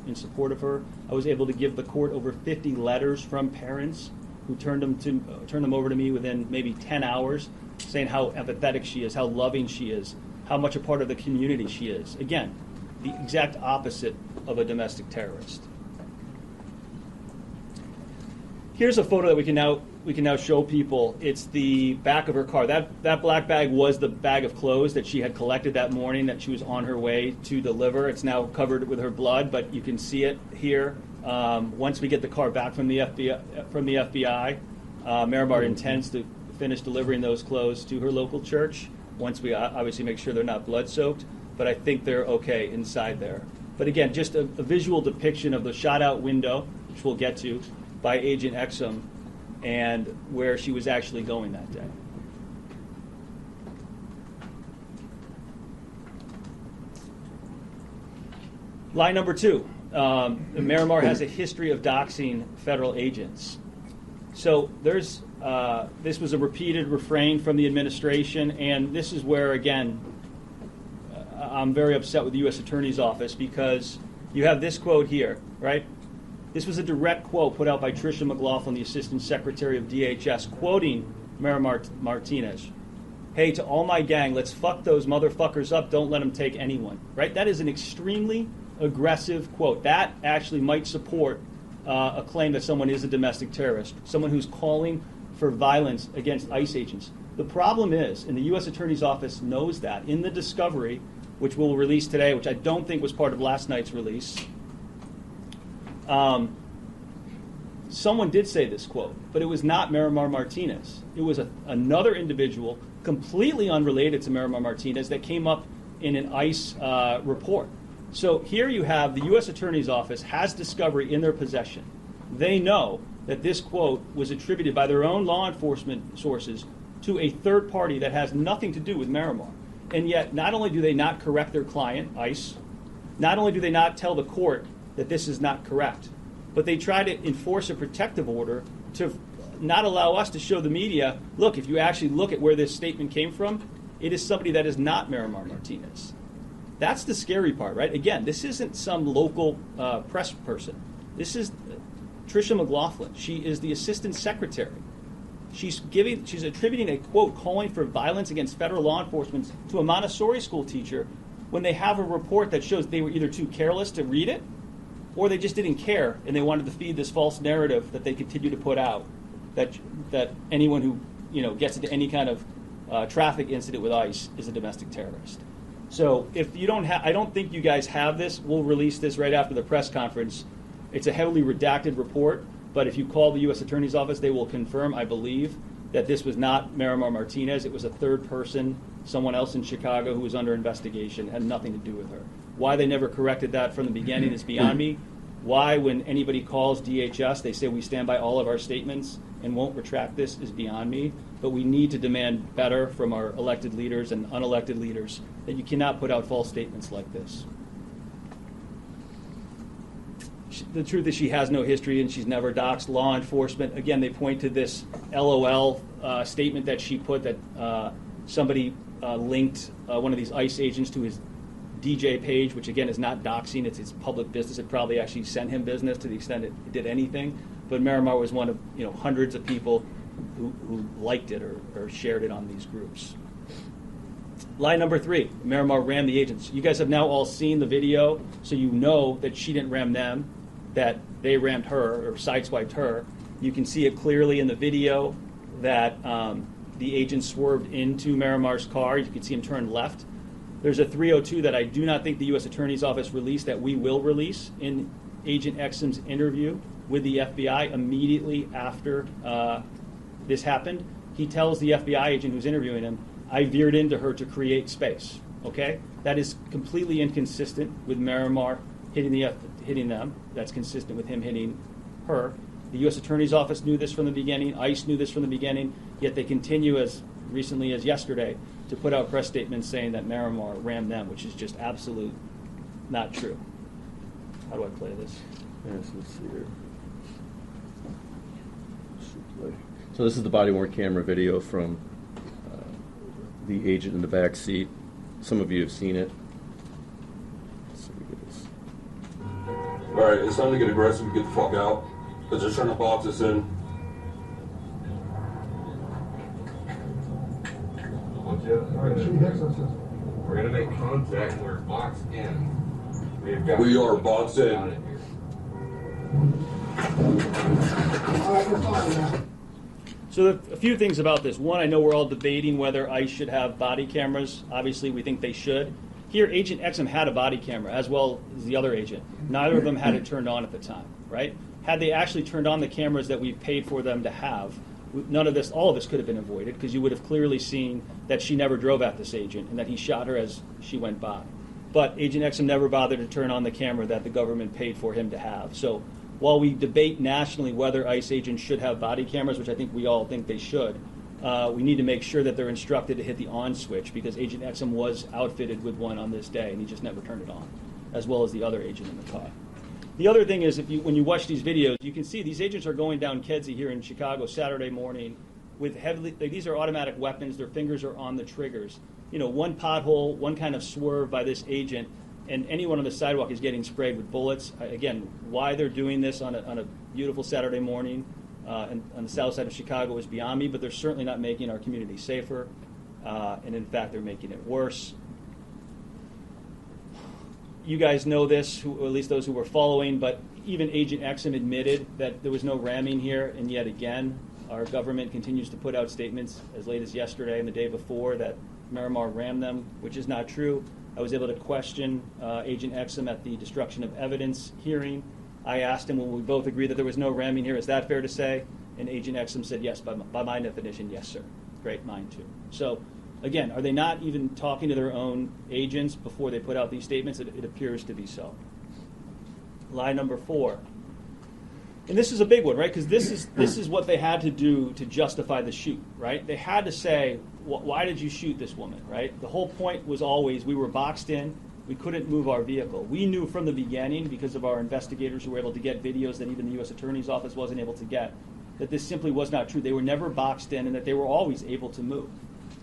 in support of her. I was able to give the court over 50 letters from parents who turned them over to me within maybe 10 hours, saying how empathetic she is, how loving she is, how much a part of the community she is. Again, the exact opposite of a domestic terrorist. Here's a photo that we can now show people. It's the back of her car. That black bag was the bag of clothes that she had collected that morning that she was on her way to deliver. It's now covered with her blood, but you can see it here. Once we get the car back from the FBI, Miramar intends to finish delivering those clothes to her local church. Once we obviously make sure they're not blood-soaked, but I think they're okay inside there. But again, just a visual depiction of the shot-out window, which we'll get to, by Agent Exum, and where she was actually going that day. Lie number 2. Miramar has a history of doxing federal agents. So this was a repeated refrain from the administration, and this is where, again, I'm very upset with the U.S. Attorney's Office, because you have this quote here, right? This was a direct quote put out by Tricia McLaughlin, the Assistant Secretary of DHS, quoting Miramar Martinez. Hey, to all my gang, let's fuck those motherfuckers up. Don't let them take anyone. Right? That is an extremely aggressive quote. That actually might support a claim that someone is a domestic terrorist, someone who's calling for violence against ICE agents. The problem is, and the U.S. Attorney's Office knows that, in the discovery, which we'll release today, which I don't think was part of last night's release, someone did say this quote, but it was not Miramar Martinez. It was another individual completely unrelated to Miramar Martinez that came up in an ICE report. So here you have the U.S. Attorney's Office has discovery in their possession. They know that this quote was attributed by their own law enforcement sources to a third party that has nothing to do with Miramar. And yet, not only do they not correct their client, ICE, not only do they not tell the court that this is not correct, but they try to enforce a protective order to not allow us to show the media, look, if you actually look at where this statement came from, it is somebody that is not Miramar Martinez. That's the scary part, right? Again, this isn't some local press person. This is Tricia McLaughlin. She is the Assistant Secretary. She's attributing a quote calling for violence against federal law enforcement to a Montessori school teacher when they have a report that shows they were either too careless to read it, or they just didn't care and they wanted to feed this false narrative that they continue to put out, that anyone who gets into any kind of traffic incident with ICE is a domestic terrorist. So if you don't I don't think you guys have this. We'll release this right after the press conference. It's a heavily redacted report, but if you call the U.S. Attorney's Office, they will confirm, I believe, that this was not Miramar Martinez. It was a third person, someone else in Chicago who was under investigation, had nothing to do with her. Why they never corrected that from the beginning is beyond me. Why, when anybody calls DHS, they say we stand by all of our statements and won't retract this is beyond me. But we need to demand better from our elected leaders and unelected leaders that you cannot put out false statements like this. The truth is she has no history and she's never doxed law enforcement. Again, they point to this LOL statement that she put that somebody linked one of these ICE agents to his DJ page, which again is not doxing, it's public business. It probably actually sent him business to the extent it did anything. But Miramar was one of hundreds of people who liked it or shared it on these groups. Lie number 3, Miramar rammed the agents. You guys have now all seen the video, so you know that she didn't ram them, that they rammed her or sideswiped her. You can see it clearly in the video that the agent swerved into Miramar's car. You can see him turn left. There's a 302 that I do not think the U.S. Attorney's Office released that we will release in Agent Exum's interview with the FBI immediately after this happened. He tells the FBI agent who's interviewing him, I veered into her to create space. Okay? That is completely inconsistent with Miramar hitting them. That's consistent with him hitting her. The U.S. Attorney's Office knew this from the beginning. ICE knew this from the beginning. Yet they continue, as recently as yesterday, to put out press statements saying that Miramar rammed them, which is just absolute not true. How do I play this? Yes, let's see here. So this is the body-worn camera video from the agent in the back seat. Some of you have seen it. Let's see if we get this. Alright, it's time to get aggressive and get the fuck out. They're just trying to box us in. We're gonna make contact. We're boxed in. We are boxed in. So a few things about this. One, I know we're all debating whether ICE should have body cameras. Obviously, we think they should. Here, Agent Exum had a body camera, as well as the other agent. Neither of them had it turned on at the time, right? Had they actually turned on the cameras that we've paid for them to have, none of this, all of this could have been avoided, because you would have clearly seen that she never drove at this agent and that he shot her as she went by. But Agent Exum never bothered to turn on the camera that the government paid for him to have. So while we debate nationally whether ICE agents should have body cameras, which I think we all think they should, we need to make sure that they're instructed to hit the on switch, because Agent Exum was outfitted with one on this day, and he just never turned it on, as well as the other agent in the car. The other thing is, when you watch these videos, you can see these agents are going down Kedzie here in Chicago Saturday morning with these are automatic weapons. Their fingers are on the triggers. You know, one pothole, one kind of swerve by this agent, and anyone on the sidewalk is getting sprayed with bullets. Again, why they're doing this on a beautiful Saturday morning and on the south side of Chicago is beyond me, but they're certainly not making our community safer, and in fact, they're making it worse. You guys know this, or at least those who were following, but even Agent Exum admitted that there was no ramming here, and yet again, our government continues to put out statements as late as yesterday and the day before that Miramar rammed them, which is not true. I was able to question Agent Exum at the destruction of evidence hearing. I asked him when we both agreed that there was no ramming here. Is that fair to say? And Agent Exum said, yes, by my definition, yes, sir. Great, mine too. So, again, are they not even talking to their own agents before they put out these statements? It appears to be so. Lie number 4. And this is a big one, right? Because this is what they had to do to justify the shoot, right? They had to say, why did you shoot this woman, right? The whole point was always we were boxed in. We couldn't move our vehicle. We knew from the beginning, because of our investigators who were able to get videos that even the U.S. Attorney's Office wasn't able to get, that this simply was not true. They were never boxed in, and that they were always able to move.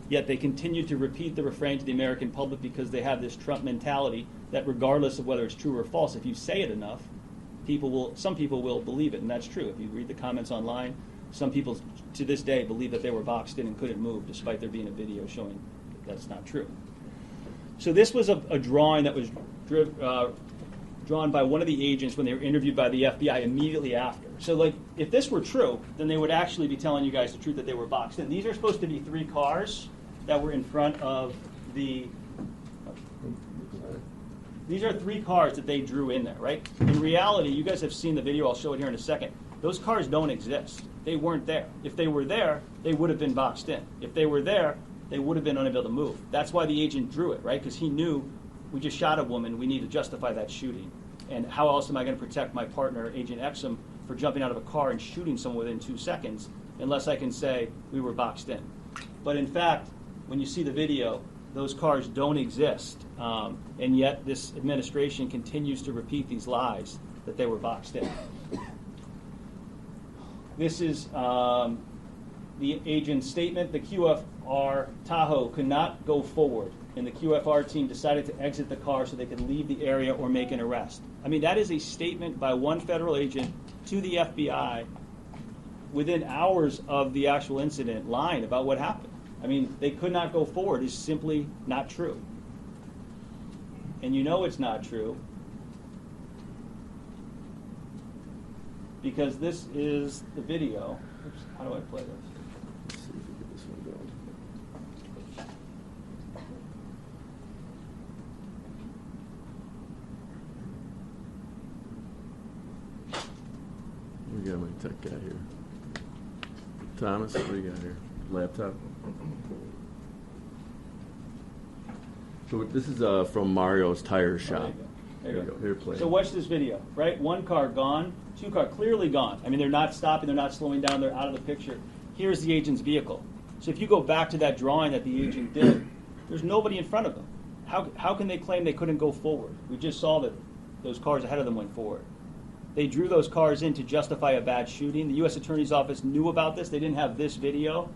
Yet they continued to repeat the refrain to the American public because they have this Trump mentality that regardless of whether it's true or false, if you say it enough, some people will believe it, and that's true. If you read the comments online, some people to this day believe that they were boxed in and couldn't move, despite there being a video showing that that's not true. So this was a drawing that was drawn by one of the agents when they were interviewed by the FBI immediately after. So, like, if this were true, then they would actually be telling you guys the truth that they were boxed in. These are supposed to be 3 cars that were in front of the... These are 3 cars that they drew in there, right? In reality, you guys have seen the video. I'll show it here in a second. Those cars don't exist. They weren't there. If they were there, they would have been boxed in. If they were there, they would have been unable to move. That's why the agent drew it, right? Because he knew we just shot a woman. We need to justify that shooting. And how else am I going to protect my partner, Agent Exum, for jumping out of a car and shooting someone within 2 seconds, unless I can say we were boxed in? But in fact, when you see the video, those cars don't exist. And yet this administration continues to repeat these lies that they were boxed in. This is the agent's statement. The QFR Tahoe could not go forward, and the QFR team decided to exit the car so they could leave the area or make an arrest. I mean, that is a statement by one federal agent to the FBI within hours of the actual incident, lying about what happened. I mean, they could not go forward is simply not true. And you know it's not true because this is the video. Oops, how do I play this? Let's see if we get this one going. We got my tech guy here. Thomas, what do you got here? Laptop? So this is from Mario's tire shop. There you go. Here, play. So watch this video, right? 1 car gone, 2 car clearly gone. I mean, they're not stopping, they're not slowing down, they're out of the picture. Here's the agent's vehicle. So if you go back to that drawing that the agent did, there's nobody in front of them. How can they claim they couldn't go forward? We just saw that those cars ahead of them went forward. They drew those cars in to justify a bad shooting. The U.S. Attorney's Office knew about this. They didn't have this video.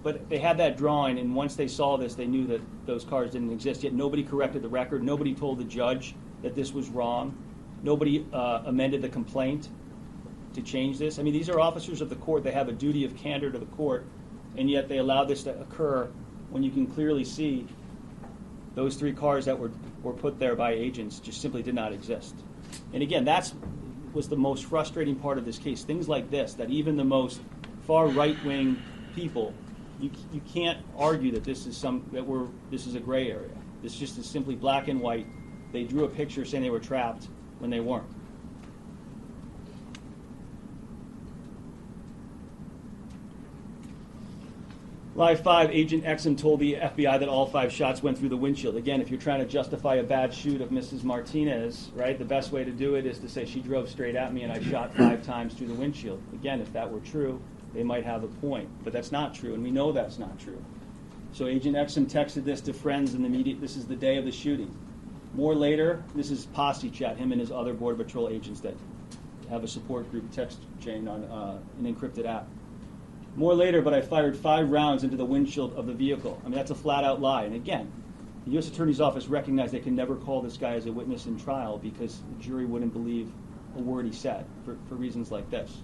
But they had that drawing, and once they saw this, they knew that those cars didn't exist. Yet nobody corrected the record. Nobody told the judge that this was wrong. Nobody amended the complaint to change this. I mean, these are officers of the court. They have a duty of candor to the court, and yet they allowed this to occur when you can clearly see those 3 cars that were put there by agents just simply did not exist. And again, that's was the most frustrating part of this case. Things like this, that even the most far right-wing people, you can't argue that this is this is a gray area. This just is simply black and white. They drew a picture saying they were trapped when they weren't. Live 5, Agent Exum told the FBI that all 5 shots went through the windshield. Again, if you're trying to justify a bad shoot of Mrs. Martinez, right, the best way to do it is to say she drove straight at me and I shot 5 times through the windshield. Again, if that were true, they might have a point. But that's not true, and we know that's not true. So Agent Exum texted this to friends in the media. This is the day of the shooting. More later, this is posse chat, him and his other Border Patrol agents that have a support group text chain on an encrypted app. More later, but I fired 5 rounds into the windshield of the vehicle. I mean, that's a flat-out lie. And again, the U.S. Attorney's Office recognized they can never call this guy as a witness in trial because the jury wouldn't believe a word he said for reasons like this.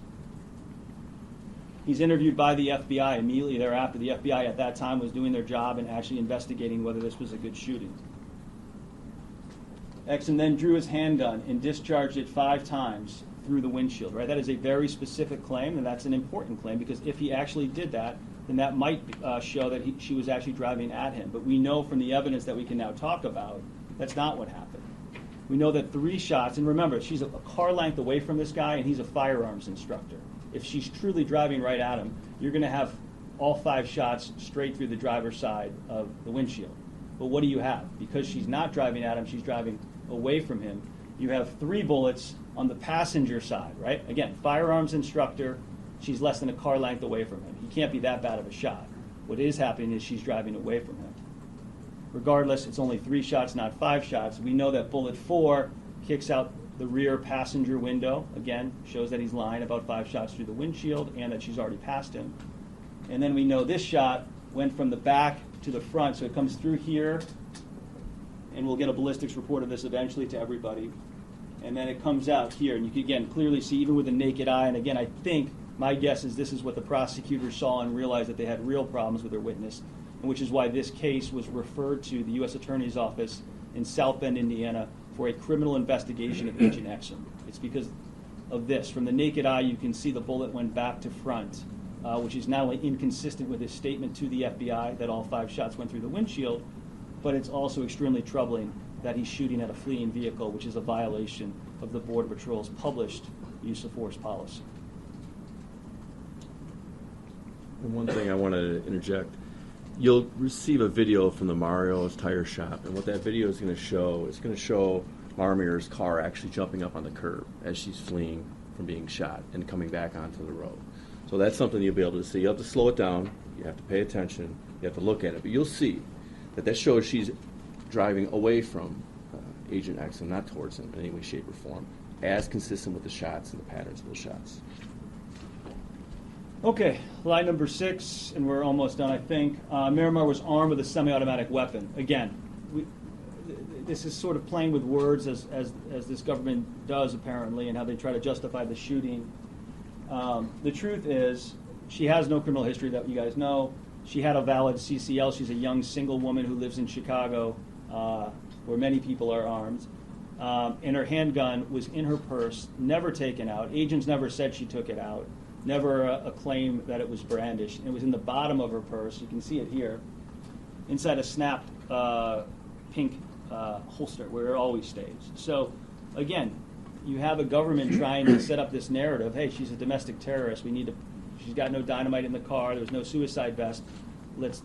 He's interviewed by the FBI immediately thereafter. The FBI at that time was doing their job and actually investigating whether this was a good shooting. Exum then drew his handgun and discharged it 5 times through the windshield, right? That is a very specific claim, and that's an important claim because if he actually did that, then that might show that she was actually driving at him. But we know from the evidence that we can now talk about, that's not what happened. We know that 3 shots, and remember, she's a car length away from this guy, and he's a firearms instructor. If she's truly driving right at him, you're going to have all 5 shots straight through the driver's side of the windshield. But what do you have? Because she's not driving at him, she's driving away from him. You have 3 bullets on the passenger side, right? Again, firearms instructor, she's less than a car length away from him. He can't be that bad of a shot. What is happening is she's driving away from him. Regardless, it's only 3 shots, not 5 shots. We know that bullet 4 kicks out the rear passenger window. Again, shows that he's lying about 5 shots through the windshield and that she's already passed him. And then we know this shot went from the back to the front, so it comes through here, and we'll get a ballistics report of this eventually to everybody. And then it comes out here, and you can, again, clearly see, even with the naked eye, and again, I think, my guess is this is what the prosecutors saw and realized that they had real problems with their witness, and which is why this case was referred to the U.S. Attorney's Office in South Bend, Indiana, for a criminal investigation of Agent Exum. It's because of this. From the naked eye, you can see the bullet went back to front, which is not only inconsistent with his statement to the FBI that all 5 shots went through the windshield, but it's also extremely troubling that he's shooting at a fleeing vehicle, which is a violation of the Border Patrol's published use of force policy. And one thing I wanted to interject, you'll receive a video from the Mario's tire shop, and what that video is going to show, it's going to show Marmir's car actually jumping up on the curb as she's fleeing from being shot and coming back onto the road. So that's something you'll be able to see. You have to slow it down, you have to pay attention, you have to look at it, but you'll see that shows she's driving away from Agent Exum, not towards him in any way, shape, or form, as consistent with the shots and the patterns of those shots. Okay, lie number 6, and we're almost done, I think. Miramar was armed with a semi-automatic weapon. Again, this is sort of playing with words as this government does, apparently, and how they try to justify the shooting. The truth is, she has no criminal history that you guys know. She had a valid CCL. She's a young single woman who lives in Chicago, where many people are armed. And her handgun was in her purse, never taken out. Agents never said she took it out. Never a claim that it was brandished. It was in the bottom of her purse. You can see it here, inside a snapped pink holster where it always stays. So, again, you have a government trying to set up this narrative. Hey, she's a domestic terrorist. She's got no dynamite in the car. There's no suicide vest.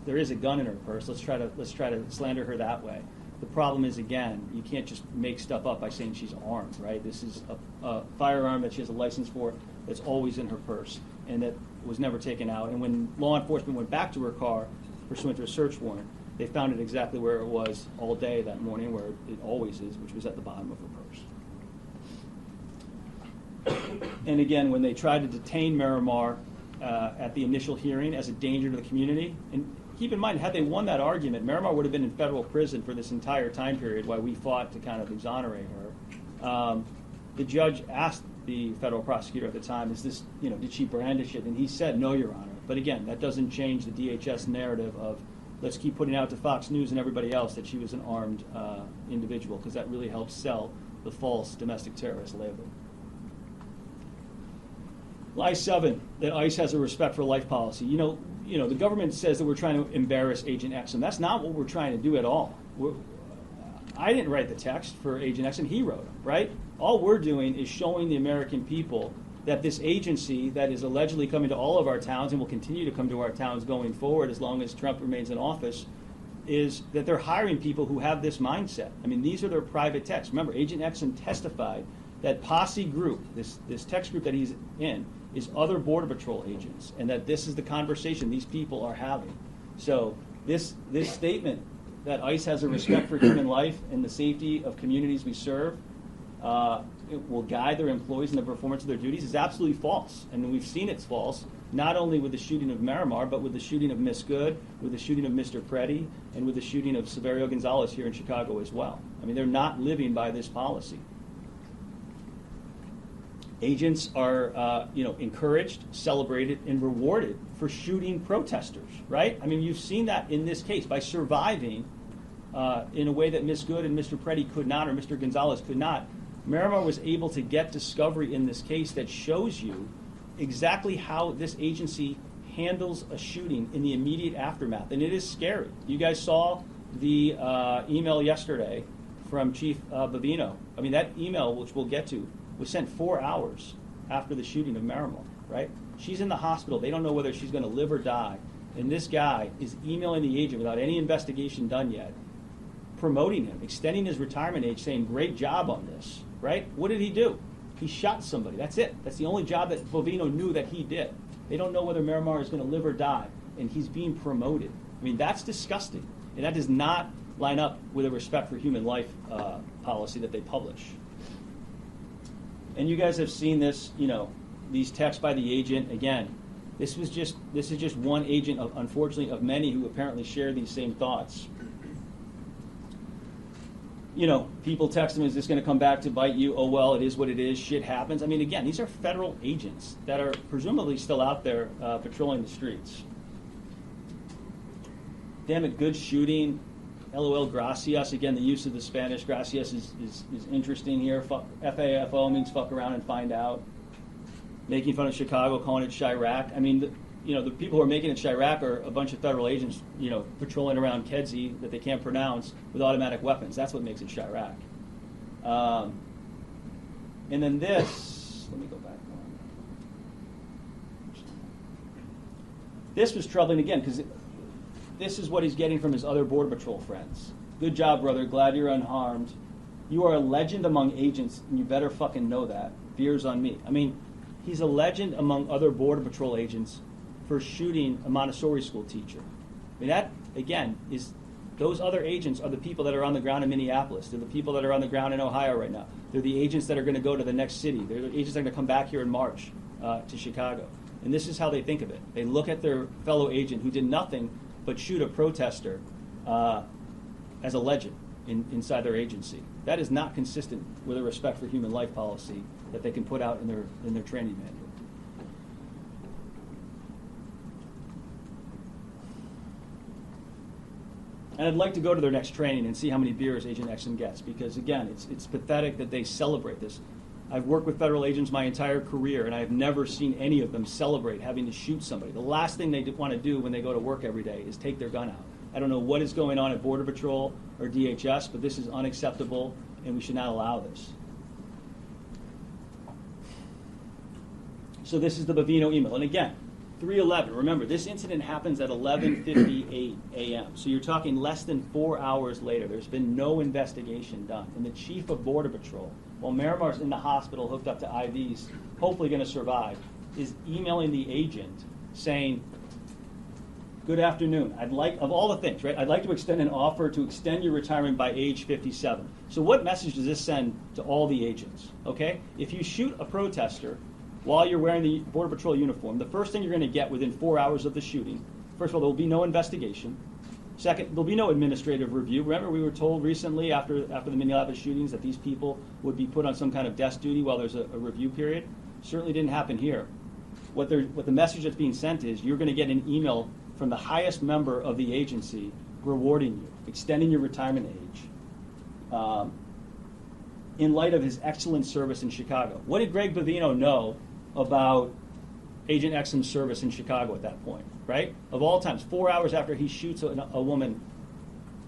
There is a gun in her purse. Let's try to slander her that way. The problem is, again, you can't just make stuff up by saying she's armed, right? This is a firearm that she has a license for that's always in her purse and that was never taken out. And when law enforcement went back to her car pursuant to a search warrant, they found it exactly where it was all day that morning, where it always is, which was at the bottom of her purse. And again, when they tried to detain Miramar at the initial hearing as a danger to the community, and keep in mind, had they won that argument, Miramar would have been in federal prison for this entire time period while we fought to kind of exonerate her. the judge asked the federal prosecutor at the time, is this, did she brandish it? And he said, no, Your Honor. But again, that doesn't change the DHS narrative of let's keep putting out to Fox News and everybody else that she was an armed individual, because that really helps sell the false domestic terrorist label. Lie 7, that ICE has a respect for life policy. The government says that we're trying to embarrass Agent Exum. That's not what we're trying to do at all. I didn't write the text for Agent Exum. He wrote them, right? All we're doing is showing the American people that this agency that is allegedly coming to all of our towns and will continue to come to our towns going forward as long as Trump remains in office, is that they're hiring people who have this mindset. I mean, these are their private texts. Remember, Agent Exum testified that Posse group, this text group that he's in, is other Border Patrol agents, and that this is the conversation these people are having. So this statement that ICE has a respect for human life and the safety of communities we serve, it will guide their employees in the performance of their duties, is absolutely false. And we've seen it's false, not only with the shooting of Miramar, but with the shooting of Miss Good, with the shooting of Mr. Preddy, and with the shooting of Severio Gonzalez here in Chicago as well. I mean, they're not living by this policy. Agents are, encouraged, celebrated, and rewarded for shooting protesters, right? I mean, you've seen that in this case by surviving in a way that Miss Good and Mr. Preddy could not, or Mr. Gonzalez could not. Miramar was able to get discovery in this case that shows you exactly how this agency handles a shooting in the immediate aftermath, and it is scary. You guys saw the email yesterday from Chief Bavino. I mean, that email, which we'll get to, was sent 4 hours after the shooting of Miramar, right? She's in the hospital. They don't know whether she's going to live or die. And this guy is emailing the agent without any investigation done yet, promoting him, extending his retirement age, saying, great job on this, right? What did he do? He shot somebody. That's it. That's the only job that Bovino knew that he did. They don't know whether Miramar is going to live or die, and he's being promoted. I mean, that's disgusting. And that does not line up with a respect for human life policy that they publish. And you guys have seen this, these texts by the agent. Again, this is just one agent, unfortunately, of many who apparently share these same thoughts. People text them, is this going to come back to bite you? Oh, well, it is what it is. Shit happens. I mean, again, these are federal agents that are presumably still out there patrolling the streets. Damn it, good shooting. LOL, gracias. Again, the use of the Spanish gracias is interesting here. FAFO means fuck around and find out. Making fun of Chicago, calling it Chirac. I mean, the people who are making it Chirac are a bunch of federal agents, patrolling around Kedzie that they can't pronounce with automatic weapons. That's what makes it Chirac. And then this, let me go back one. This was troubling again because this is what he's getting from his other Border Patrol friends. Good job, brother. Glad you're unharmed. You are a legend among agents, and you better fucking know that. Beer's on me. I mean, he's a legend among other Border Patrol agents for shooting a Montessori school teacher. I mean, that, again, is those other agents are the people that are on the ground in Minneapolis. They're the people that are on the ground in Ohio right now. They're the agents that are going to go to the next city. They're the agents that are going to come back here in March to Chicago. And this is how they think of it. They look at their fellow agent who did nothing but shoot a protester as a legend inside their agency. That is not consistent with a respect for human life policy that they can put out in their training manual. And I'd like to go to their next training and see how many beers Agent Exum gets, because again, it's pathetic that they celebrate this. I've worked with federal agents my entire career, and I have never seen any of them celebrate having to shoot somebody. The last thing they want to do when they go to work every day is take their gun out. I don't know what is going on at Border Patrol or DHS, but this is unacceptable, and we should not allow this. So this is the Bavino email. And again, 3:11. Remember, this incident happens at 11:58 a.m. So you're talking less than 4 hours later. There's been no investigation done. And the chief of Border Patrol, while Miramar's in the hospital hooked up to IVs, hopefully going to survive, is emailing the agent saying, good afternoon. I'd like, of all the things, right? I'd like to extend an offer to extend your retirement by age 57. So what message does this send to all the agents? Okay? If you shoot a protester while you're wearing the Border Patrol uniform, the first thing you're going to get within 4 hours of the shooting, first of all, there will be no investigation. Second, there'll be no administrative review. Remember, we were told recently after the Minneapolis shootings that these people would be put on some kind of desk duty while there's a review period. Certainly didn't happen here. What the message that's being sent is you're going to get an email from the highest member of the agency rewarding you, extending your retirement age, in light of his excellent service in Chicago. What did Greg Bavino know about Agent Exum's service in Chicago at that point, right? Of all times, 4 hours after he shoots a woman,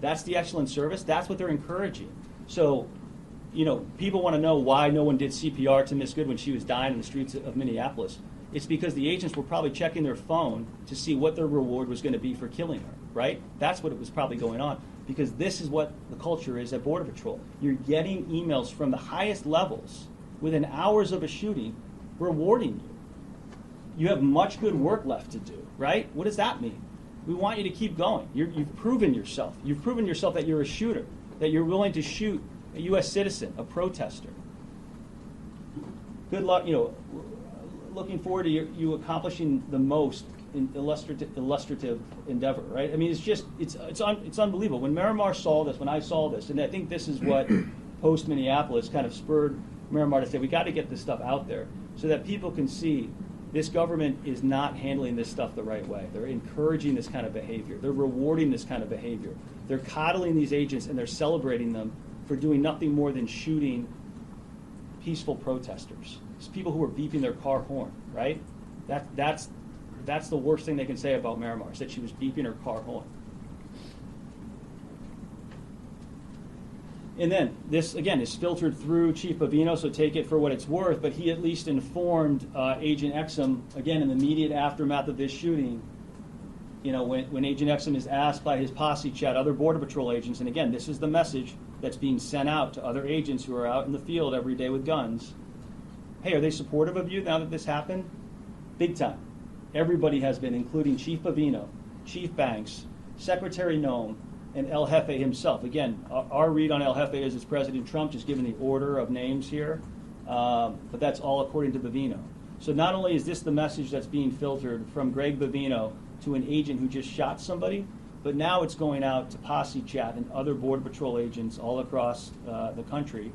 that's the excellent service? That's what they're encouraging. So, people want to know why no one did CPR to Miss Good when she was dying in the streets of Minneapolis. It's because the agents were probably checking their phone to see what their reward was going to be for killing her, right? That's what it was probably going on, because this is what the culture is at Border Patrol. You're getting emails from the highest levels within hours of a shooting rewarding you. You have much good work left to do, right? What does that mean? We want you to keep going. You've proven yourself. You've proven yourself that you're a shooter, that you're willing to shoot a U.S. citizen, a protester. Good luck, looking forward to you accomplishing the most in illustrative endeavor, right? I mean, it's unbelievable. When Miramar saw this, when I saw this, and I think this is what post-Minneapolis kind of spurred Miramar to say, we got to get this stuff out there so that people can see this government is not handling this stuff the right way. They're encouraging this kind of behavior. They're rewarding this kind of behavior. They're coddling these agents, and they're celebrating them for doing nothing more than shooting peaceful protesters. It's people who are beeping their car horn, right? That's the worst thing they can say about Miramar, is that she was beeping her car horn. And then this, again, is filtered through Chief Bavino, so take it for what it's worth, but he at least informed Agent Exum, again, in the immediate aftermath of this shooting, when Agent Exum is asked by his posse chat, other Border Patrol agents, and again, this is the message that's being sent out to other agents who are out in the field every day with guns. Hey, are they supportive of you now that this happened? Big time. Everybody has been, including Chief Bavino, Chief Banks, Secretary Noem, and El Jefe himself. Again, our read on El Jefe is it's President Trump just giving the order of names here, but that's all according to Bavino. So not only is this the message that's being filtered from Greg Bavino to an agent who just shot somebody, but now it's going out to posse chat and other Border Patrol agents all across the country,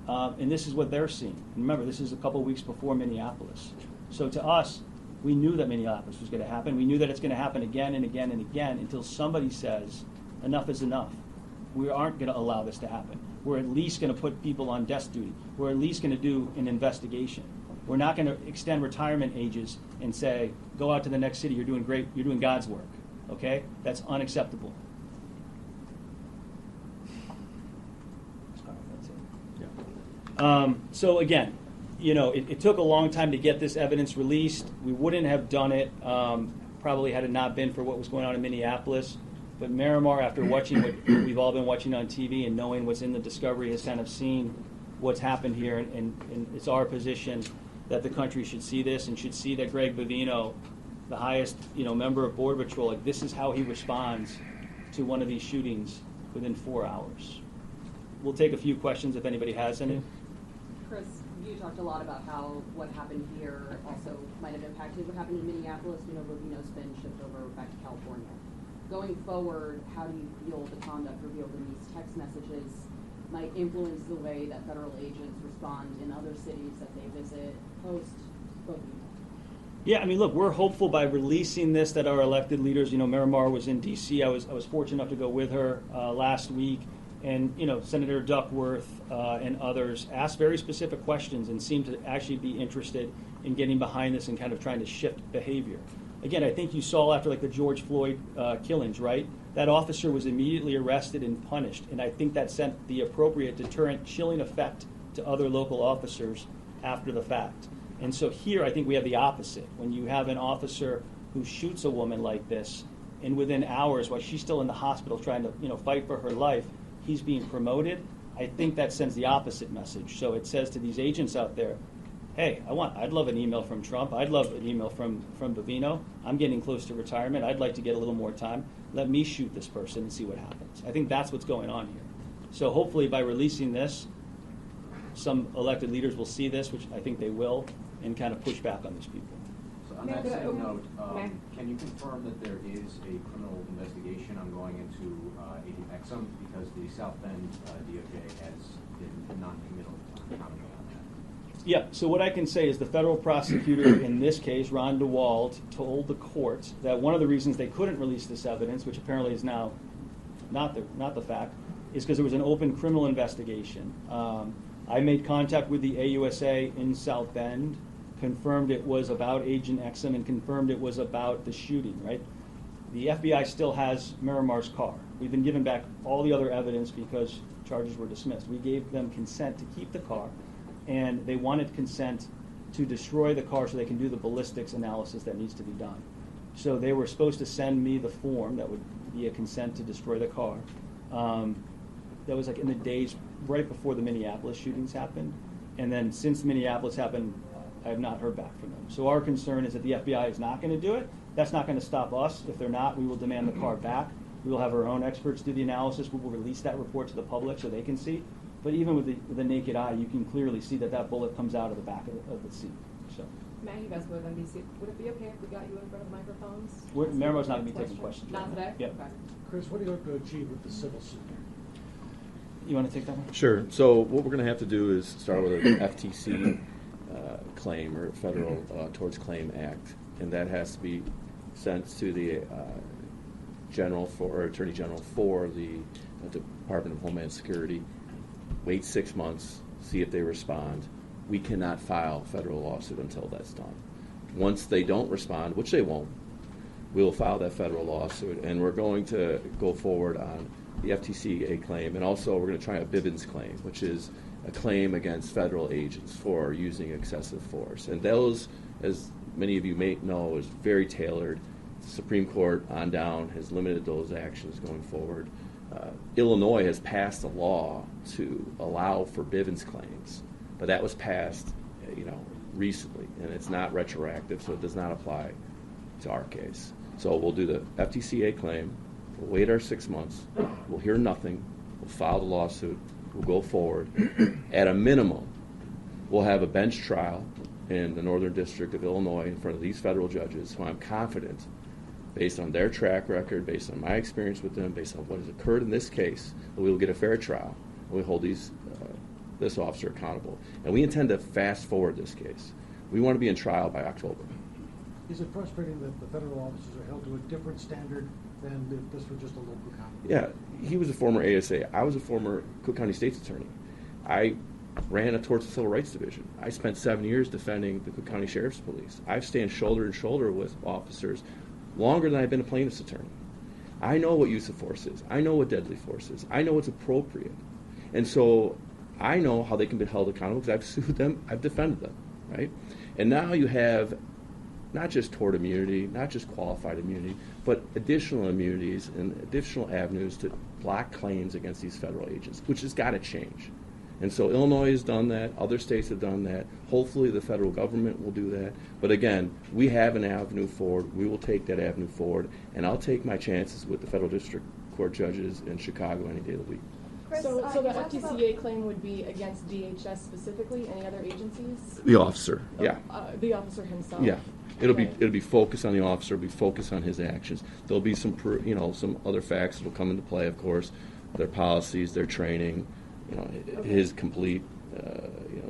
and this is what they're seeing. And remember, this is a couple weeks before Minneapolis. So to us, we knew that Minneapolis was going to happen. We knew that it's going to happen again and again and again until somebody says, enough is enough. We aren't going to allow this to happen. We're at least going to put people on desk duty. We're at least going to do an investigation. We're not going to extend retirement ages and say, go out to the next city, you're doing great, you're doing God's work. Okay? That's unacceptable. So again, it took a long time to get this evidence released. We wouldn't have done it probably had it not been for what was going on in Minneapolis. But Miramar, after watching what we've all been watching on TV and knowing what's in the discovery, has kind of seen what's happened here, and it's our position that the country should see this and should see that Greg Bavino, the highest member of Border Patrol, like this is how he responds to one of these shootings within 4 hours. We'll take a few questions if anybody has any. Chris, you talked a lot about how what happened here also might have impacted what happened in Minneapolis. We know Bavino's been shipped over back to California. Going forward, how do you feel the conduct revealed in these text messages might influence the way that federal agents respond in other cities that they visit post-Bavino? Yeah, I mean, look, we're hopeful by releasing this that our elected leaders, Miramar was in D.C. I was fortunate enough to go with her last week, and Senator Duckworth and others asked very specific questions and seemed to actually be interested in getting behind this and kind of trying to shift behavior. Again, I think you saw after the George Floyd killings, right? That officer was immediately arrested and punished, and I think that sent the appropriate deterrent, chilling effect to other local officers after the fact. And so here, I think we have the opposite. When you have an officer who shoots a woman like this, and within hours, while she's still in the hospital trying to fight for her life, he's being promoted. I think that sends the opposite message. So it says to these agents out there, hey, I'd love an email from Trump. I'd love an email from Bavino. I'm getting close to retirement. I'd like to get a little more time. Let me shoot this person and see what happens. I think that's what's going on here. So hopefully by releasing this, some elected leaders will see this, which I think they will, and kind of push back on these people. So On that same note, can you confirm that there is a criminal investigation ongoing into Agent Exum, because the South Bend DOJ has been non-committal commenting on that? Yeah, so what I can say is the federal prosecutor in this case, Ron DeWald, told the court that one of the reasons they couldn't release this evidence, which apparently is now not the fact, is because there was an open criminal investigation. I made contact with the AUSA in South Bend, confirmed it was about Agent Exum, and confirmed it was about the shooting, right? The FBI still has Miramar's car. We've been given back all the other evidence because charges were dismissed. We gave them consent to keep the car, and they wanted consent to destroy the car so they can do the ballistics analysis that needs to be done. So they were supposed to send me the form that would be a consent to destroy the car. That was like in the days right before the Minneapolis shootings happened. And then since Minneapolis happened, I have not heard back from them. So our concern is that the FBI is not going to do it. That's not going to stop us. If they're not, we will demand the car back. We will have our own experts do the analysis. We will release that report to the public so they can see. But even with the naked eye, you can clearly see that bullet comes out of the back of the seat. So. Maggie Beswood, NBC. Would it be okay if we got you in front of the microphones? Miramar's not going to be taking questions. Not today? Yep. Okay. Chris, what do you hope to achieve with the civil suit? You want to take that one? Sure. So what we're going to have to do is start with an FTC claim, or Federal Torts Claim Act, and that has to be sent to the Attorney General for the Department of Homeland Security. Wait 6 months, see if they respond. We cannot file a federal lawsuit until that's done. Once they don't respond, which they won't, we'll file that federal lawsuit, and we're going to go forward on the FTCA claim, and also we're going to try a Bivens claim, which is a claim against federal agents for using excessive force. And those, as many of you may know, is very tailored. The Supreme Court on down has limited those actions going forward. Illinois has passed a law to allow for Bivens claims, but that was passed, recently, and it's not retroactive, so it does not apply to our case. So we'll do the FTCA claim. We'll wait our 6 months. We'll hear nothing. We'll file the lawsuit. We'll go forward. At a minimum, we'll have a bench trial in the Northern District of Illinois in front of these federal judges, who I'm confident, based on their track record, based on my experience with them, based on what has occurred in this case, that we will get a fair trial, and we hold this officer accountable. And we intend to fast forward this case. We want to be in trial by October. Is it frustrating that the federal officers are held to a different standard than if this were just a local county? Yeah, he was a former ASA. I was a former Cook County State's Attorney. I ran a Torts and Civil Rights Division. I spent 7 years defending the Cook County Sheriff's Police. I've stand shoulder to shoulder with officers longer than I've been a plaintiff's attorney. I know what use of force is. I know what deadly force is. I know what's appropriate. And so I know how they can be held accountable because I've sued them, I've defended them, right? And now you have not just tort immunity, not just qualified immunity, but additional immunities and additional avenues to block claims against these federal agents, which has got to change. And so Illinois has done that. Other states have done that. Hopefully the federal government will do that. But again, we have an avenue forward. We will take that avenue forward. And I'll take my chances with the federal district court judges in Chicago any day of the week. Chris, so the FTCA claim would be against DHS specifically, any other agencies? The officer, yeah. The officer himself? Yeah. It'll be focused on the officer. It'll be focused on his actions. There'll be some other facts that will come into play, of course, their policies, their training, his complete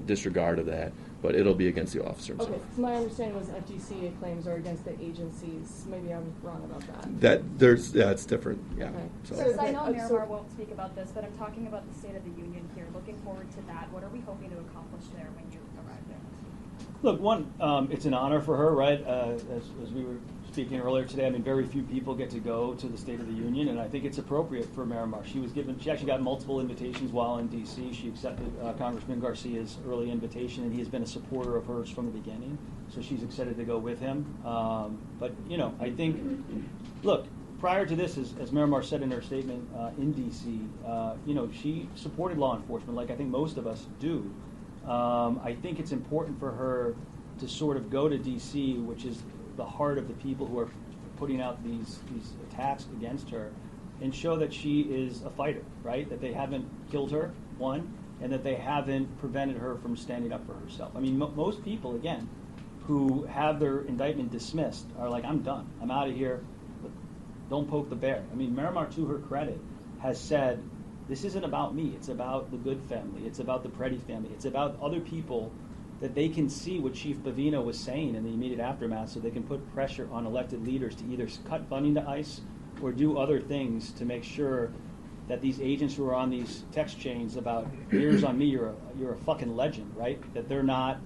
disregard of that. But it'll be against the officer himself. Okay, so my understanding was FTCA claims are against the agencies. Maybe I'm wrong about that. It's different. Yeah. Okay. So. Chris, I know Miramar won't speak about this, but I'm talking about the State of the Union here. Looking forward to that. What are we hoping to accomplish there when you arrive there? Look, one, it's an honor for her, right? As we were speaking earlier today, I mean, very few people get to go to the State of the Union, and I think it's appropriate for Miramar. She actually got multiple invitations while in D.C. She accepted Congressman Garcia's early invitation, and he has been a supporter of hers from the beginning. So she's excited to go with him. But I think, look, prior to this, as Miramar said in her statement in D.C., she supported law enforcement, like I think most of us do. I think it's important for her to sort of go to D.C., which is the heart of the people who are putting out these attacks against her, and show that she is a fighter, right? That they haven't killed her, one, and that they haven't prevented her from standing up for herself. I mean, most people, again, who have their indictment dismissed are like, I'm done. I'm out of here. But don't poke the bear. I mean, Miramar, to her credit, has said, this isn't about me. It's about the Good family. It's about the Preddy family. It's about other people that they can see what Chief Bavino was saying in the immediate aftermath, so they can put pressure on elected leaders to either cut funding to ICE or do other things to make sure that these agents who are on these text chains about "years on me, you're a fucking legend," right? That they're not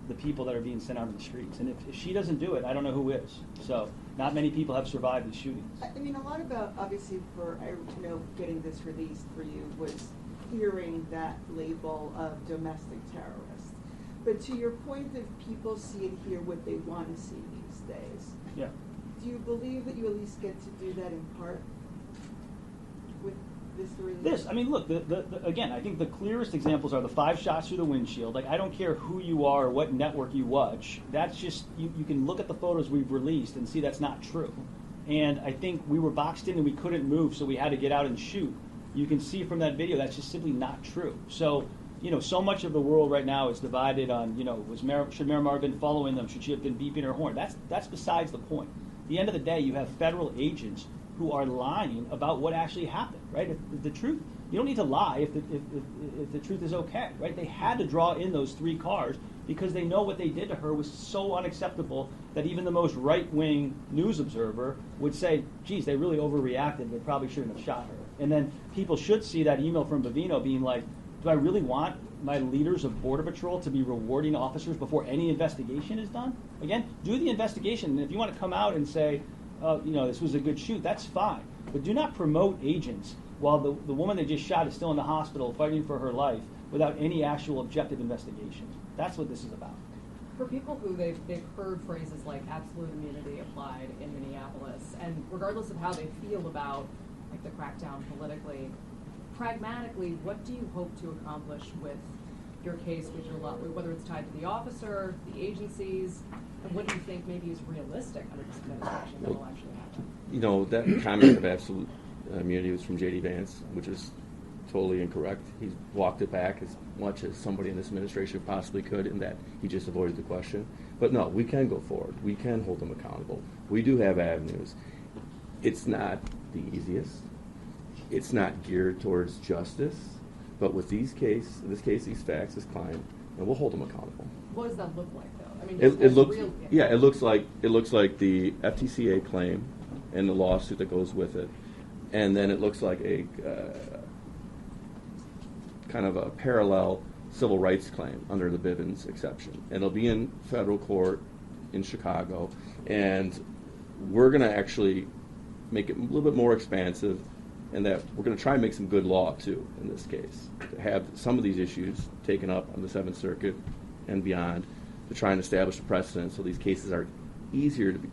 the people that are being sent out on the streets. And if she doesn't do it, I don't know who is. So not many people have survived these shootings. I mean, a lot about, obviously, getting this released for you was hearing that label of domestic terrorist. But to your point of people see and hear what they want to see these days, Yeah. do you believe that you at least get to do that in part with this release? This, I mean, look, again, I think the clearest examples are the 5 shots through the windshield. Like, I don't care who you are or what network you watch. That's just, you can look at the photos we've released and see that's not true. And I think we were boxed in and we couldn't move, so we had to get out and shoot. You can see from that video that's just simply not true. So, so much of the world right now is divided on, should Miramar have been following them? Should she have been beeping her horn? That's besides the point. At the end of the day, you have federal agents who are lying about what actually happened, right? If the truth, you don't need to lie if the truth is okay, right? They had to draw in those 3 cars because they know what they did to her was so unacceptable that even the most right-wing news observer would say, geez, they really overreacted. They probably shouldn't have shot her. And then people should see that email from Bavino being like, do I really want my leaders of Border Patrol to be rewarding officers before any investigation is done? Again, do the investigation. And if you want to come out and say, this was a good shoot, that's fine. But do not promote agents while the woman they just shot is still in the hospital fighting for her life without any actual objective investigation. That's what this is about. For people who they've heard phrases like absolute immunity applied in Minneapolis, and regardless of how they feel about like the crackdown politically, pragmatically, what do you hope to accomplish with your case, whether it's tied to the officer, the agencies, and what do you think maybe is realistic under this administration that will actually happen? That comment of absolute immunity was from J.D. Vance, which is totally incorrect. He's walked it back as much as somebody in this administration possibly could, in that he just avoided the question. But no, we can go forward. We can hold them accountable. We do have avenues. It's not the easiest. It's not geared towards justice, but with these facts, these client, and we'll hold them accountable. What does that look like, though? I mean, it looks like the FTCA claim and the lawsuit that goes with it, and then it looks like a kind of a parallel civil rights claim under the Bivens exception, and it'll be in federal court in Chicago, and we're going to actually make it a little bit more expansive. And that we're going to try and make some good law, too, in this case, to have some of these issues taken up on the 7th Circuit and beyond, to try and establish a precedent so these cases are easier to be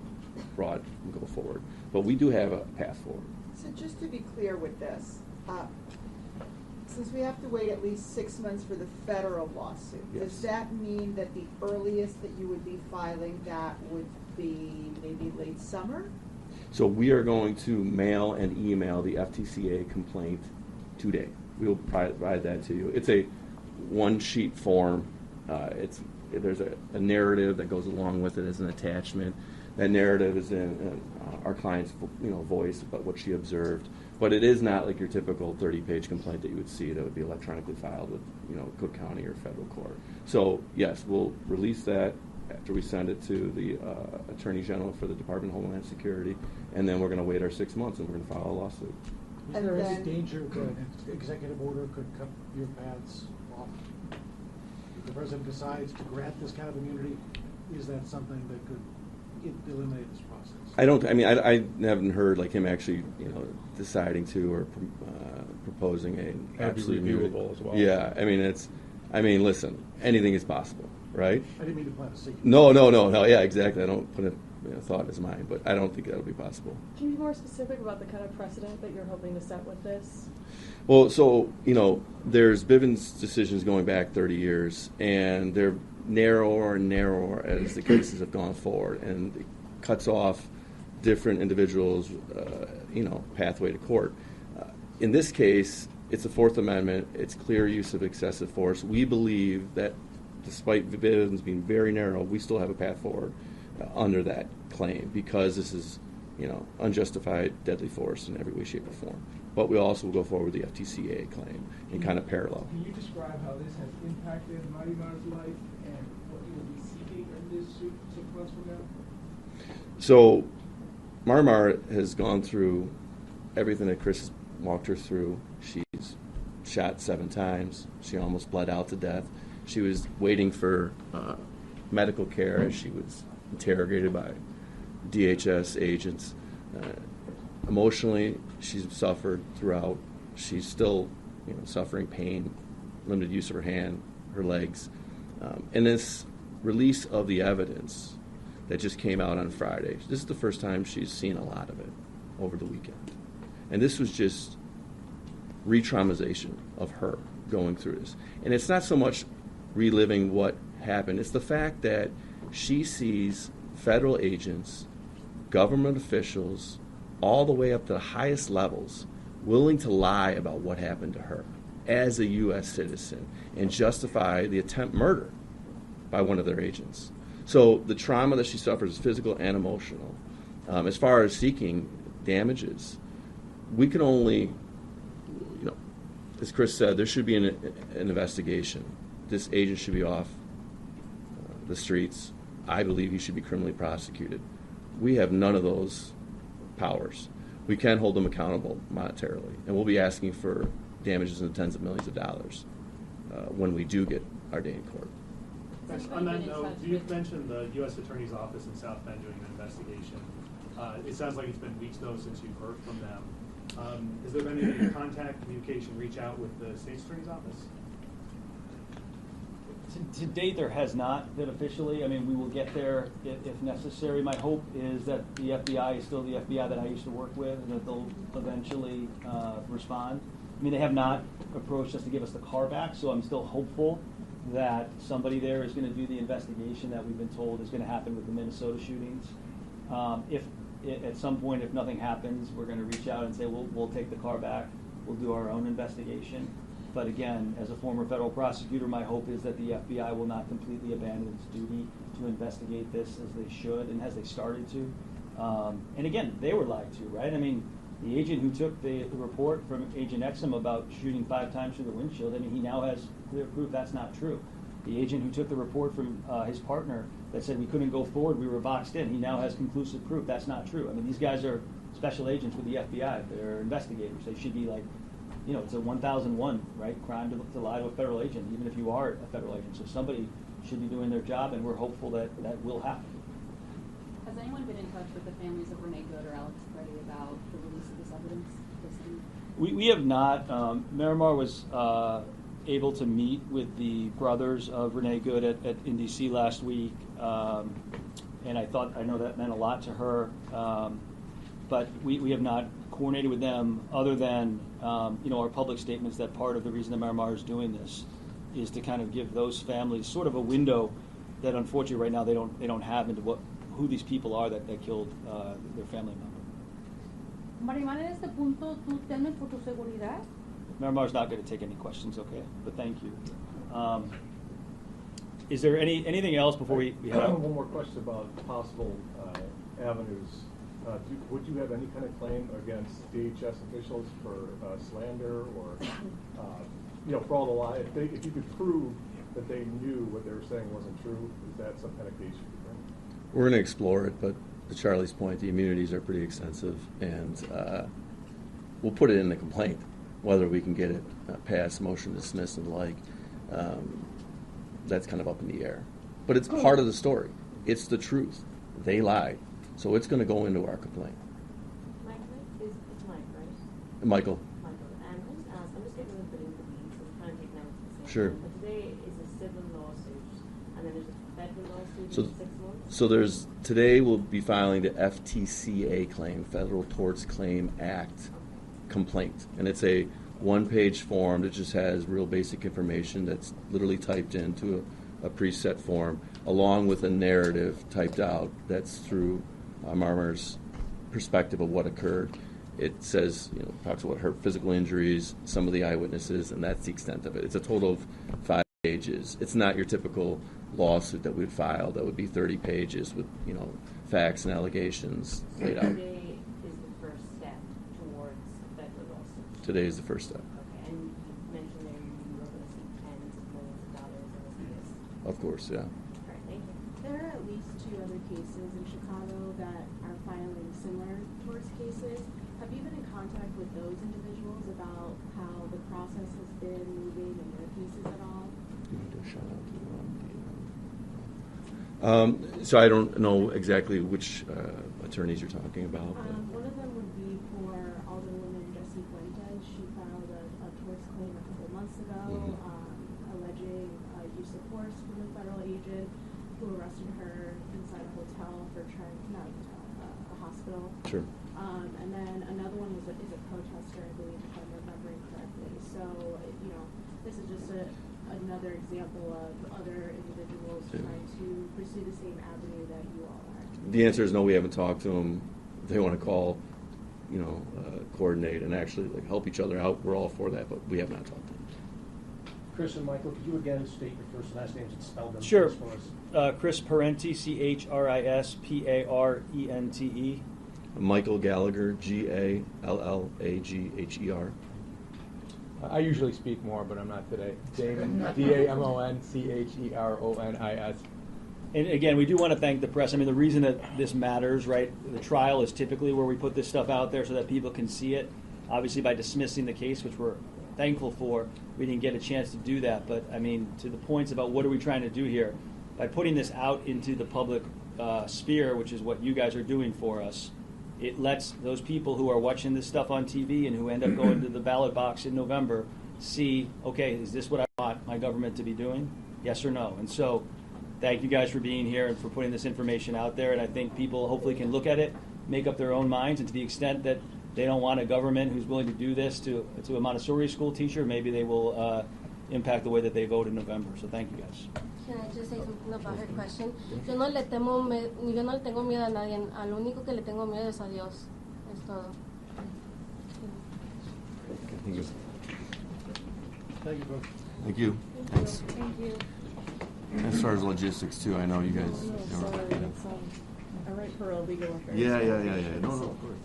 brought and go forward. But we do have a path forward. So just to be clear with this, since we have to wait at least 6 months for the federal lawsuit, yes. Does that mean that the earliest that you would be filing that would be maybe late summer? So we are going to mail and email the FTCA complaint today. We will provide that to you. It's a 1-sheet form. There's a narrative that goes along with it as an attachment. That narrative is in our client's voice about what she observed. But it is not like your typical 30-page complaint that you would see that would be electronically filed with Cook County or federal court. So yes, we'll release that after we send it to the Attorney General for the Department of Homeland Security, and then we're going to wait our 6 months and we're going to file a lawsuit. Is there any danger that an executive order could cut your paths off? If the president decides to grant this kind of immunity, is that something that could eliminate this process? I haven't heard like him actually, deciding to or proposing an absolute immunity as well. Yeah, listen, anything is possible, right? I didn't mean to plant a seed. No. Yeah, exactly. I don't put a thought in his mind, but I don't think that'll be possible. Can you be more specific about the kind of precedent that you're hoping to set with this? Well, so, there's Bivens decisions going back 30 years, and they're narrower and narrower as the cases have gone forward, and it cuts off different individuals' pathway to court. In this case, it's the Fourth Amendment. It's clear use of excessive force. We believe that despite the evidence being very narrow, we still have a path forward under that claim because this is, unjustified deadly force in every way, shape, or form. But we also will go forward with the FTCA claim in kind of parallel. Can you describe how this has impacted Marimar's life and what you will be seeking in this suit 6 months from now? So Marimar has gone through everything that Chris walked her through. She's shot 7 times. She almost bled out to death. She was waiting for medical care as she was interrogated by DHS agents. Emotionally, she's suffered throughout. She's still, suffering pain, limited use of her hand, her legs. And this release of the evidence that just came out on Friday, this is the first time she's seen a lot of it over the weekend. And this was just re-traumatization of her going through this. And it's not so much reliving what happened, it's the fact that she sees federal agents, government officials, all the way up to the highest levels, willing to lie about what happened to her as a U.S. citizen and justify the attempt murder by one of their agents. So the trauma that she suffers is physical and emotional. As far as seeking damages, we can only, as Chris said, there should be an investigation. This agent should be off the streets. I believe he should be criminally prosecuted. We have none of those powers. We can hold them accountable monetarily, and we'll be asking for damages in the tens of millions of dollars when we do get our day in court. On that note, you've mentioned the U.S. Attorney's Office in South Bend doing an investigation. It sounds like it's been weeks, though, since you've heard from them. Has there been any contact, communication, reach out with the State's Attorney's Office? To date, there has not been officially. I mean, we will get there if necessary. My hope is that the FBI is still the FBI that I used to work with, and that they'll eventually respond. I mean, they have not approached us to give us the car back, so I'm still hopeful that somebody there is going to do the investigation that we've been told is going to happen with the Minnesota shootings. If at some point, if nothing happens, we're going to reach out and say, we'll take the car back. We'll do our own investigation. But again, as a former federal prosecutor, my hope is that the FBI will not completely abandon its duty to investigate this as they should and as they started to. And again, they were lied to, right? I mean, the agent who took the report from Agent Exum about shooting 5 times through the windshield, I mean, he now has clear proof that's not true. The agent who took the report from his partner that said we couldn't go forward, we were boxed in, he now has conclusive proof that's not true. I mean, these guys are special agents with the FBI. They're investigators. They should be like, it's a 1001, right, crime to lie to a federal agent, even if you are a federal agent. So somebody should be doing their job, and we're hopeful that that will happen. Has anyone been in touch with the families of Renee Good or Alex Freddie about the release of this evidence? We have not. Miramar was able to meet with the brothers of Renee Good in D.C. last week, and I know that meant a lot to her. But we have not coordinated with them other than our public statements that part of the reason that Miramar is doing this is to kind of give those families sort of a window that unfortunately right now they don't have into who these people are that killed their family member. Marimar, en este punto, ¿tú temes por tu seguridad? Miramar's not going to take any questions, okay? But thank you. Is there anything else before we head out? One more question about possible avenues. Would you have any kind of claim against DHS officials for slander or, for all the lie? If you could prove that they knew what they were saying wasn't true, is that some kind of case you could bring? We're going to explore it, but to Charlie's point, the immunities are pretty extensive, and we'll put it in the complaint. Whether we can get it passed, motion dismissed, and the like, that's kind of up in the air. But it's part of the story. It's the truth. They lied. So it's going to go into our complaint. It's Mike, right? Michael. Michael. And I'm just getting a little bit into the weeds. I'm trying to take notes at the same Sure. time. But today is a civil lawsuit, and then there's a federal lawsuit So, in 6 months? so today we'll be filing the FTCA claim, Federal Torts Claim Act complaint. And it's a one-page form that just has real basic information that's literally typed into a preset form, along with a narrative typed out that's through Maramar's perspective of what occurred. It says, talks about her physical injuries, some of the eyewitnesses, and that's the extent of it. It's a total of 5 pages. It's not your typical lawsuit that we'd file. That would be 30 pages with, facts and allegations laid out. Today is the first step towards a federal lawsuit. Today is the first step. Okay, and you mentioned there you were going to see tens of millions of dollars in this case. Of course, yeah. All right, thank you. There are at least 2 other cases in Chicago that are filing similar torts cases. Have you been in contact with those individuals about how the process has been moving in their cases at all? So I don't know exactly which attorneys you're talking about. One of them would be for Alderwoman Jessie Fuentes. She filed a torts claim a couple months ago, alleging use of force from a federal agent who arrested her inside a hotel for trying, not a hotel, a hospital. Sure. And then another one is a protester, I believe, if I'm remembering correctly. So, this is just another example of other individuals trying to pursue the same avenue that you all are. The answer is no, we haven't talked to them. If they want to call, coordinate and actually help each other out, we're all for that, but we have not talked to them. Chris and Michael, could you again state your first and last names and spell them Sure. for us? Chris Parenti, CHRISPARENTE. Michael Gallagher, GALLAGHER. I usually speak more, but I'm not today. Damon, DAMONCHERONIS. And again, we do want to thank the press. I mean, the reason that this matters, right, the trial is typically where we put this stuff out there so that people can see it. Obviously, by dismissing the case, which we're thankful for, we didn't get a chance to do that. But, I mean, to the points about what are we trying to do here, by putting this out into the public sphere, which is what you guys are doing for us, it lets those people who are watching this stuff on TV and who end up going to the ballot box in November see, okay, is this what I want my government to be doing? Yes or no? And so thank you guys for being here and for putting this information out there. And I think people hopefully can look at it, make up their own minds, and to the extent that they don't want a government who's willing to do this to a Montessori school teacher, maybe they will impact the way that they vote in November. So thank you guys. Can I just say something about her question? Yo no le tengo miedo a nadie. A lo único que le tengo miedo es a Dios. Es todo. Thank you. Thank you both. Thank you. Thanks. Thank you. As far as logistics too, I know you guys. Sorry, that's I write for a legal affairs. Yeah. No, of course.